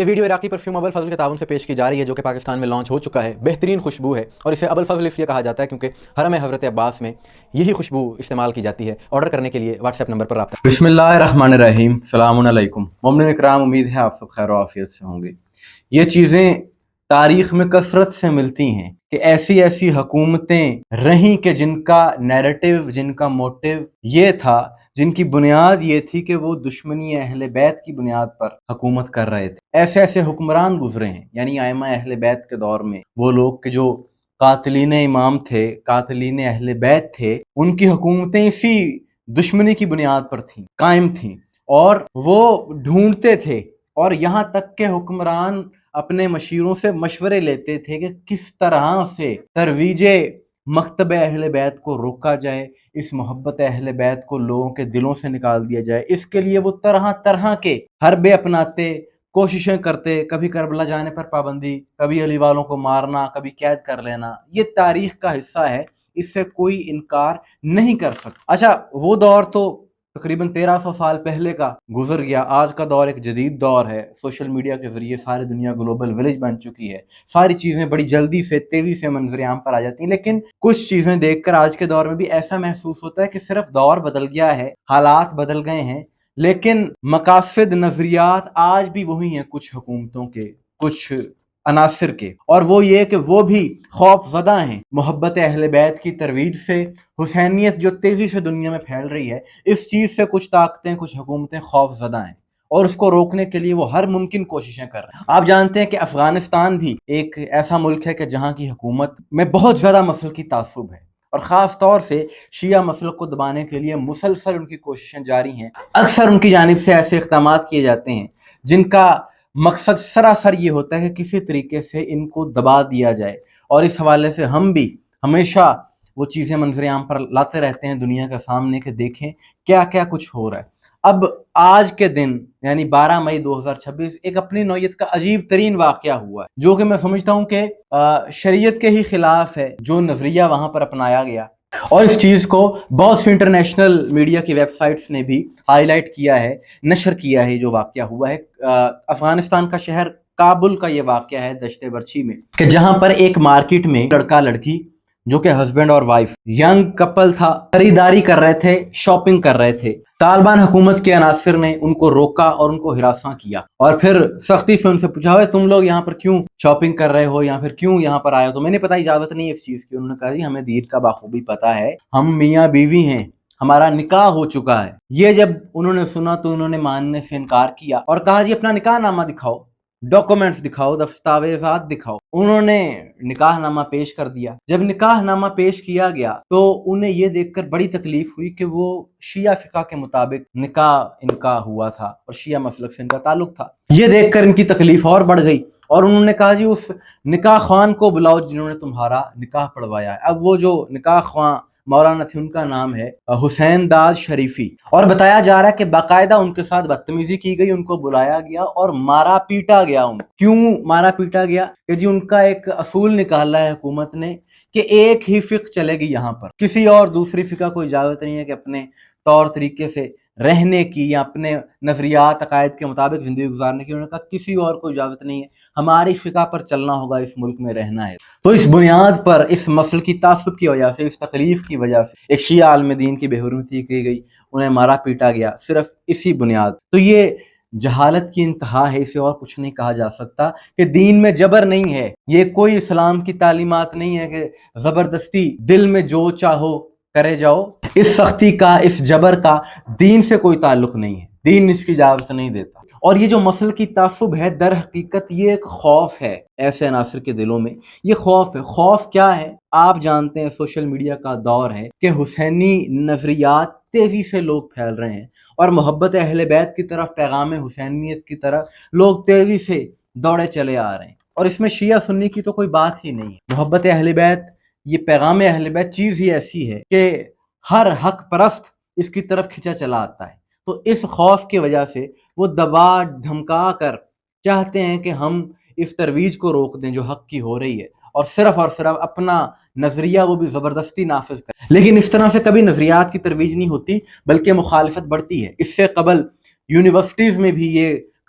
یہ ویڈیو عراقی پرفیوم ابو الفضل کے تعاون سے پیش کی جا رہی ہے، جو کہ پاکستان میں لانچ ہو چکا ہے۔ بہترین خوشبو ہے اور اسے ابو الفضل اس لیے کہا جاتا ہے کیونکہ حرم حضرت عباس میں یہی خوشبو استعمال کی جاتی ہے۔ آرڈر کرنے کے لیے واٹس ایپ نمبر پر رابطہ۔ بسم اللہ الرحمن الرحیم، السلام علیکم مومنین اکرام، امید ہے آپ سب خیر و عافیت سے ہوں گے۔ یہ چیزیں تاریخ میں کثرت سے ملتی ہیں کہ ایسی ایسی حکومتیں رہیں کہ جن کا نیریٹو، جن کا موٹو یہ تھا، جن کی بنیاد یہ تھی کہ وہ دشمنی اہل بیت کی بنیاد پر حکومت کر رہے تھے۔ ایسے ایسے حکمران گزرے ہیں، یعنی ائمہ اہل بیت کے دور میں وہ لوگ کہ جو قاتلین امام تھے، قاتلین اہل بیت تھے، ان کی حکومتیں اسی دشمنی کی بنیاد پر تھیں، قائم تھیں، اور وہ ڈھونڈتے تھے، اور یہاں تک کہ حکمران اپنے مشیروں سے مشورے لیتے تھے کہ کس طرح سے ترویج مکتب اہل بیت کو روکا جائے، اس محبت اہل بیت کو لوگوں کے دلوں سے نکال دیا جائے۔ اس کے لیے وہ طرح طرح کے حربے اپناتے، کوششیں کرتے، کبھی کربلا جانے پر پابندی، کبھی علی والوں کو مارنا، کبھی قید کر لینا۔ یہ تاریخ کا حصہ ہے، اس سے کوئی انکار نہیں کر سکتا۔ اچھا، وہ دور تو تقریباً 1300 سال پہلے کا گزر گیا۔ آج کا دور ایک جدید دور ہے، سوشل میڈیا کے ذریعے ساری دنیا گلوبل ولیج بن چکی ہے، ساری چیزیں بڑی جلدی سے، تیزی سے منظر عام پر آ جاتی ہیں۔ لیکن کچھ چیزیں دیکھ کر آج کے دور میں بھی ایسا محسوس ہوتا ہے کہ صرف دور بدل گیا ہے، حالات بدل گئے ہیں، لیکن مقاصد، نظریات آج بھی وہی ہیں کچھ حکومتوں کے، کچھ عناصر کے، اور وہ یہ کہ وہ بھی خوف زدہ ہیں محبت اہل بیت کی ترویج سے۔ حسینیت جو تیزی سے دنیا میں پھیل رہی ہے، اس چیز سے کچھ طاقتیں، کچھ حکومتیں خوف زدہ ہیں، اور اس کو روکنے کے لیے وہ ہر ممکن کوششیں کر رہے ہیں۔ آپ جانتے ہیں کہ افغانستان بھی ایک ایسا ملک ہے کہ جہاں کی حکومت میں بہت زیادہ مسلکی تعصب ہے، اور خاص طور سے شیعہ مسلک کو دبانے کے لیے مسلسل ان کی کوششیں جاری ہیں۔ اکثر ان کی جانب سے ایسے اقدامات کیے جاتے ہیں جن کا مقصد سراسر یہ ہوتا ہے کہ کسی طریقے سے ان کو دبا دیا جائے، اور اس حوالے سے ہم بھی ہمیشہ وہ چیزیں منظر عام پر لاتے رہتے ہیں دنیا کے سامنے کہ دیکھیں کیا کیا کچھ ہو رہا ہے۔ اب آج کے دن یعنی 12 مئی 2026 ایک اپنی نوعیت کا عجیب ترین واقعہ ہوا ہے، جو کہ میں سمجھتا ہوں کہ شریعت کے ہی خلاف ہے، جو نظریہ وہاں پر اپنایا گیا، اور اس چیز کو بہت سی انٹرنیشنل میڈیا کی ویب سائٹس نے بھی ہائی لائٹ کیا ہے، نشر کیا ہے۔ جو واقعہ ہوا ہے افغانستان کا شہر کابل کا یہ واقعہ ہے، دشت برچی میں، کہ جہاں پر ایک مارکیٹ میں لڑکا لڑکی جو کہ ہسبینڈ اور وائف ینگ کپل تھا، خریداری کر رہے تھے، شاپنگ کر رہے تھے۔ طالبان حکومت کے عناصر نے ان کو روکا اور ان کو ہراساں کیا، اور پھر سختی سے ان سے پوچھا، ہوئے تم لوگ یہاں پر کیوں شاپنگ کر رہے ہو، یا پھر کیوں یہاں پر آئے ہو؟ تو میں نے پتا اجازت نہیں ہے اس چیز کی۔ انہوں نے کہا جی ہمیں دین کا بخوبی پتا ہے، ہم میاں بیوی ہیں، ہمارا نکاح ہو چکا ہے۔ یہ جب انہوں نے سنا تو انہوں نے ماننے سے انکار کیا اور کہا جی اپنا نکاح نامہ دکھاؤ، ڈاکومنٹس دکھاؤ، دستاویزات دکھاؤ۔ انہوں نے نکاح نامہ پیش کر دیا۔ جب نکاح نامہ پیش کیا گیا تو انہیں یہ دیکھ کر بڑی تکلیف ہوئی کہ وہ شیعہ فقہ کے مطابق نکاح ان کا ہوا تھا، اور شیعہ مسلک سے ان کا تعلق تھا۔ یہ دیکھ کر ان کی تکلیف اور بڑھ گئی، اور انہوں نے کہا جی اس نکاح خوان کو بلاؤ جنہوں نے تمہارا نکاح پڑھوایا ہے۔ اب وہ جو نکاح خوان مولانا تھے، ان کا نام ہے حسین داد شریفی، اور بتایا جا رہا ہے کہ باقاعدہ ان کے ساتھ بدتمیزی کی گئی، ان کو بلایا گیا اور مارا پیٹا گیا۔ کیوں مارا پیٹا گیا؟ کہ جی ان کا ایک اصول نکالا ہے حکومت نے کہ ایک ہی فقہ چلے گی، یہاں پر کسی اور دوسری فقہ کو اجازت نہیں ہے کہ اپنے طور طریقے سے رہنے کی یا اپنے نظریات عقائد کے مطابق زندگی گزارنے کی۔ انہوں نے کہا کسی اور کو اجازت نہیں ہے، ہماری فقہ پر چلنا ہوگا، اس ملک میں رہنا ہے۔ تو اس بنیاد پر، اس مسل کی تعصب کی وجہ سے، اس تکلیف کی وجہ سے ایک شیعہ عالم دین کی بے حرمتی کی گئی، انہیں مارا پیٹا گیا، صرف اسی بنیاد۔ تو یہ جہالت کی انتہا ہے، اسے اور کچھ نہیں کہا جا سکتا کہ دین میں جبر نہیں ہے۔ یہ کوئی اسلام کی تعلیمات نہیں ہے کہ زبردستی دل میں جو چاہو کرے جاؤ۔ اس سختی کا، اس جبر کا دین سے کوئی تعلق نہیں ہے، دین اس کی اجازت نہیں دیتا۔ اور یہ جو مسل کی تعصب ہے، در حقیقت یہ ایک خوف ہے ایسے عناصر کے دلوں میں۔ یہ خوف ہے۔ خوف کیا ہے؟ آپ جانتے ہیں سوشل میڈیا کا دور ہے کہ حسینی نظریات تیزی سے لوگ پھیل رہے ہیں، اور محبت اہل بیت کی طرف، پیغام حسینیت کی طرف لوگ تیزی سے دوڑے چلے آ رہے ہیں، اور اس میں شیعہ سنی کی تو کوئی بات ہی نہیں ہے۔ محبت اہل بیت، یہ پیغام اہل بیت چیز ہی ایسی ہے کہ ہر حق پرست اس کی طرف کھینچا چلا آتا ہے۔ تو اس خوف کی وجہ سے وہ دبا دھمکا کر چاہتے ہیں کہ ہم اس ترویج کو روک دیں جو حق کی ہو رہی ہے، اور صرف اپنا نظریہ وہ بھی زبردستی نافذ کریں۔ لیکن اس طرح سے کبھی نظریات کی ترویج نہیں ہوتی، بلکہ مخالفت بڑھتی ہے۔ اس سے قبل یونیورسٹیز میں بھی یہ